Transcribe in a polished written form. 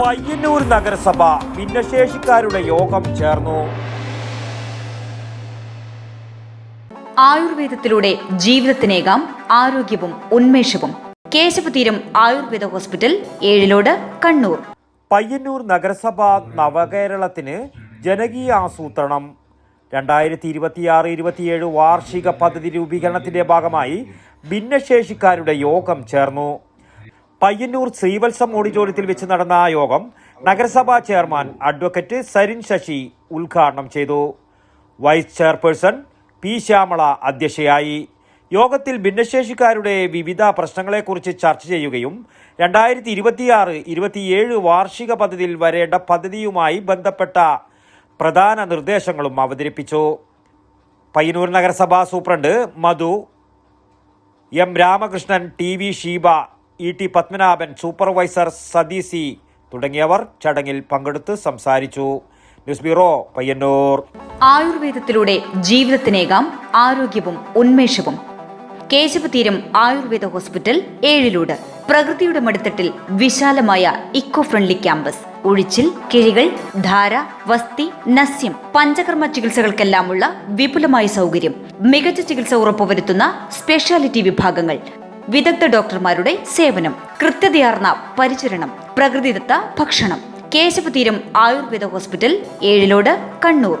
പയ്യന്നൂർ നഗരസഭ ഭിന്നശേഷിക്കാരുടെ യോഗം ചേർന്നു. ആയുർവേദത്തിലൂടെ ജീവിതത്തിനേകാം ആരോഗ്യവും ഉന്മേഷവും. കേശവതീരം ആയുർവേദ ഹോസ്പിറ്റൽ, ഏഴിലോട്, കണ്ണൂർ. പയ്യന്നൂർ നഗരസഭ നവകേരളത്തിന് ജനകീയ ആസൂത്രണം 2026-27 വാർഷിക പദ്ധതി രൂപീകരണത്തിന്റെ ഭാഗമായി ഭിന്നശേഷിക്കാരുടെ യോഗം ചേർന്നു. പയ്യന്നൂർ ശ്രീവത്സം ഓഡിറ്റോറിയത്തിൽ വെച്ച് നടന്ന യോഗം നഗരസഭാ ചെയർമാൻ അഡ്വക്കേറ്റ് സരിൻ ശശി ഉദ്ഘാടനം ചെയ്തു. വൈസ് ചെയർപേഴ്സൺ പി ശ്യാമള അധ്യക്ഷയായി. യോഗത്തിൽ ഭിന്നശേഷിക്കാരുടെ വിവിധ പ്രശ്നങ്ങളെക്കുറിച്ച് ചർച്ച ചെയ്യുകയും 2026-27 വാർഷിക പദ്ധതിയിൽ വരേണ്ട പദ്ധതിയുമായി ബന്ധപ്പെട്ട പ്രധാന നിർദ്ദേശങ്ങളും അവതരിപ്പിച്ചു. പയ്യന്നൂർ നഗരസഭാ superintendent Madhu, M Ramakrishnan, T Sheeba, T Padmanabhan, supervisor Satheesi തുടങ്ങിയവർ ചടങ്ങിൽ പങ്കെടുത്ത് സംസാരിച്ചു. News bureau, Payyanur. ആയുർവേദത്തിലൂടെ ജീവിതത്തിനേകാം ആരോഗ്യവും ഉന്മേഷവും. കേശവതീരം ആയുർവേദ ഹോസ്പിറ്റൽ, ഏഴിലോട്. പ്രകൃതിയുടെ മടിത്തട്ടിൽ വിശാലമായ ഇക്കോ ഫ്രണ്ട്ലി ക്യാമ്പസ്. ഉഴിച്ചിൽ, കിഴികൾ, ധാര, വസ്തി, നസ്യം, പഞ്ചകർമ്മ ചികിത്സകൾക്കെല്ലാമുള്ള വിപുലമായ സൗകര്യം. മികച്ച ചികിത്സ ഉറപ്പുവരുത്തുന്ന സ്പെഷ്യാലിറ്റി വിഭാഗങ്ങൾ, വിദഗ്ധ ഡോക്ടർമാരുടെ സേവനം, കൃത്യതയാർന്ന പരിചരണം, പ്രകൃതിദത്ത ഭക്ഷണം. കേശവതീരം ആയുർവേദ ഹോസ്പിറ്റൽ, ഏഴിലോട്, കണ്ണൂർ.